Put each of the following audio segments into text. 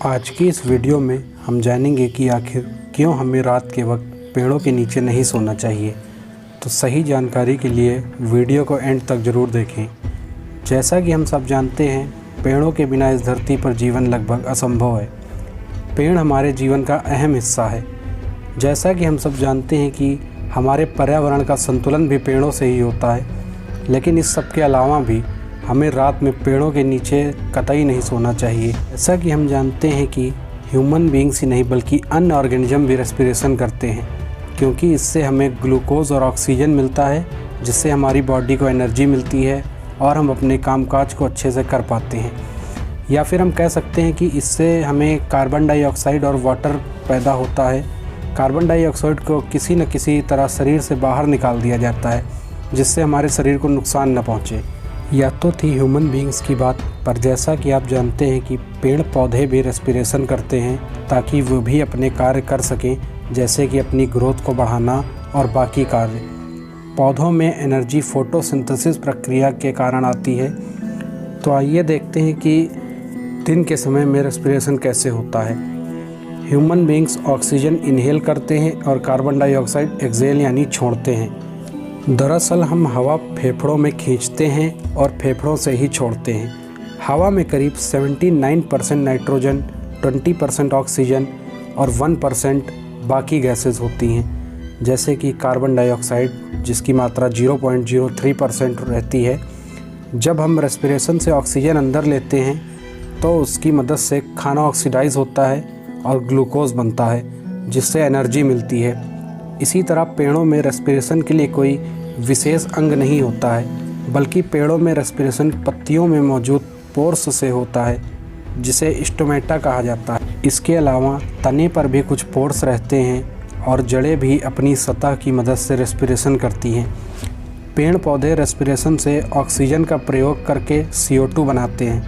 आज की इस वीडियो में हम जानेंगे कि आखिर क्यों हमें रात के वक्त पेड़ों के नीचे नहीं सोना चाहिए। तो सही जानकारी के लिए वीडियो को एंड तक ज़रूर देखें। जैसा कि हम सब जानते हैं, पेड़ों के बिना इस धरती पर जीवन लगभग असंभव है। पेड़ हमारे जीवन का अहम हिस्सा है। जैसा कि हम सब जानते हैं कि हमारे पर्यावरण का संतुलन भी पेड़ों से ही होता है, लेकिन इस सब के अलावा भी हमें रात में पेड़ों के नीचे कतई नहीं सोना चाहिए। जैसा कि हम जानते हैं कि ह्यूमन बीइंग्स ही नहीं बल्कि अन्य ऑर्गेनिज्म भी रेस्पिरेशन करते हैं, क्योंकि इससे हमें ग्लूकोज और ऑक्सीजन मिलता है, जिससे हमारी बॉडी को एनर्जी मिलती है और हम अपने कामकाज को अच्छे से कर पाते हैं। या फिर हम कह सकते हैं कि इससे हमें कार्बन डाइऑक्साइड और वाटर पैदा होता है। कार्बन डाइऑक्साइड को किसी न किसी तरह शरीर से बाहर निकाल दिया जाता है, जिससे हमारे शरीर को नुकसान न पहुँचे। या तो थी ह्यूमन बीइंग्स की बात, पर जैसा कि आप जानते हैं कि पेड़ पौधे भी रेस्पिरेशन करते हैं ताकि वो भी अपने कार्य कर सकें, जैसे कि अपनी ग्रोथ को बढ़ाना और बाकी कार्य। पौधों में एनर्जी फोटोसिंथेसिस प्रक्रिया के कारण आती है। तो आइए देखते हैं कि दिन के समय में रेस्पिरेशन कैसे होता है। ह्यूमन बीइंग्स ऑक्सीजन इनहेल करते हैं और कार्बन डाइऑक्साइड एक्सहेल यानी छोड़ते हैं। दरअसल हम हवा फेफड़ों में खींचते हैं और फेफड़ों से ही छोड़ते हैं। हवा में करीब 79% नाइट्रोजन, 20% ऑक्सीजन और 1% बाकी गैसेस होती हैं, जैसे कि कार्बन डाइऑक्साइड, जिसकी मात्रा 0.03% रहती है। जब हम रेस्पिरेशन से ऑक्सीजन अंदर लेते हैं तो उसकी मदद से खाना ऑक्सीडाइज होता है और ग्लूकोज बनता है, जिससे एनर्जी मिलती है। इसी तरह पेड़ों में रेस्पिरेशन के लिए कोई विशेष अंग नहीं होता है, बल्कि पेड़ों में रेस्पिरेशन पत्तियों में मौजूद पोर्स से होता है, जिसे स्टोमेटा कहा जाता है। इसके अलावा तने पर भी कुछ पोर्स रहते हैं और जड़ें भी अपनी सतह की मदद से रेस्पिरेशन करती हैं। पेड़ पौधे रेस्पिरेशन से ऑक्सीजन का प्रयोग करके CO2 बनाते हैं।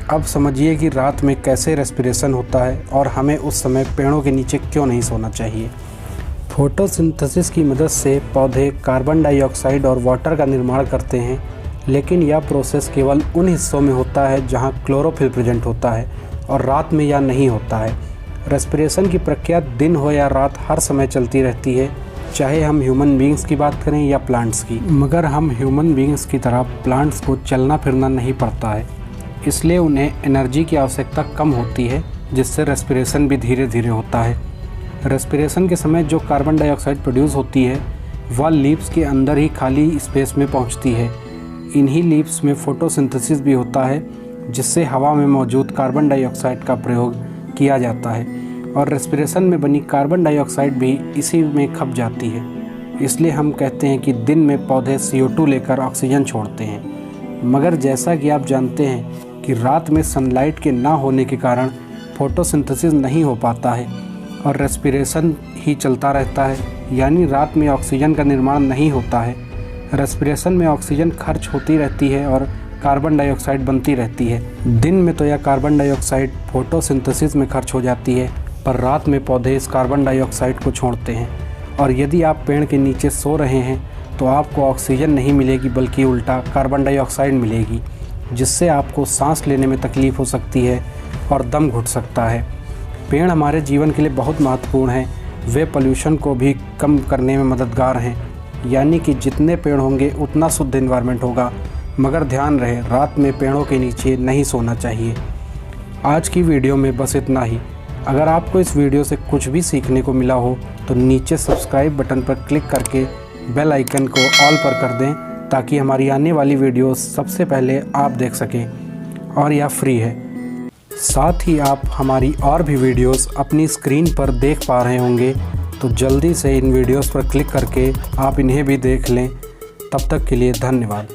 अब समझिए कि रात में कैसे रेस्पिरेशन होता है और हमें उस समय पेड़ों के नीचे क्यों नहीं सोना चाहिए। फोटोसिंथेसिस की मदद से पौधे कार्बन डाइऑक्साइड और वाटर का निर्माण करते हैं, लेकिन यह प्रोसेस केवल उन हिस्सों में होता है जहां क्लोरोफिल प्रेजेंट होता है और रात में यह नहीं होता है। रेस्पिरेशन की प्रक्रिया दिन हो या रात हर समय चलती रहती है, चाहे हम ह्यूमन बीइंग्स की बात करें या प्लांट्स की। मगर हम ह्यूमन बीइंग्स की तरह प्लांट्स को चलना फिरना नहीं पड़ता है, इसलिए उन्हें एनर्जी की आवश्यकता कम होती है, जिससे रेस्पिरेशन भी धीरे धीरे होता है। रेस्पिरेशन के समय जो कार्बन डाइऑक्साइड प्रोड्यूस होती है वह लीव्स के अंदर ही खाली स्पेस में पहुंचती है। इन्हीं लीव्स में फोटोसिंथेसिस भी होता है, जिससे हवा में मौजूद कार्बन डाइऑक्साइड का प्रयोग किया जाता है और रेस्पिरेशन में बनी कार्बन डाइऑक्साइड भी इसी में खप जाती है। इसलिए हम कहते हैं कि दिन में पौधे CO2 लेकर ऑक्सीजन छोड़ते हैं। मगर जैसा कि आप जानते हैं कि रात में सनलाइट के ना होने के कारण फोटोसिंथेसिस नहीं हो पाता है और रेस्पिरेशन ही चलता रहता है, यानी रात में ऑक्सीजन का निर्माण नहीं होता है। रेस्पिरेशन में ऑक्सीजन खर्च होती रहती है और कार्बन डाइऑक्साइड बनती रहती है। दिन में तो यह कार्बन डाइऑक्साइड फोटोसिंथेसिस में खर्च हो जाती है, पर रात में पौधे इस कार्बन डाइऑक्साइड को छोड़ते हैं। और यदि आप पेड़ के नीचे सो रहे हैं तो आपको ऑक्सीजन नहीं मिलेगी, बल्कि उल्टा कार्बन डाइऑक्साइड मिलेगी, जिससे आपको सांस लेने में तकलीफ़ हो सकती है और दम घुट सकता है। पेड़ हमारे जीवन के लिए बहुत महत्वपूर्ण हैं। वे पोल्यूशन को भी कम करने में मददगार हैं, यानी कि जितने पेड़ होंगे उतना शुद्ध एनवायरनमेंट होगा। मगर ध्यान रहे, रात में पेड़ों के नीचे नहीं सोना चाहिए। आज की वीडियो में बस इतना ही। अगर आपको इस वीडियो से कुछ भी सीखने को मिला हो तो नीचे सब्सक्राइब बटन पर क्लिक करके बेल आइकन को ऑल पर कर दें, ताकि हमारी आने वाली वीडियो सबसे पहले आप देख सकें, और यह फ्री है। साथ ही आप हमारी और भी वीडियोस अपनी स्क्रीन पर देख पा रहे होंगे, तो जल्दी से इन वीडियोस पर क्लिक करके आप इन्हें भी देख लें। तब तक के लिए धन्यवाद।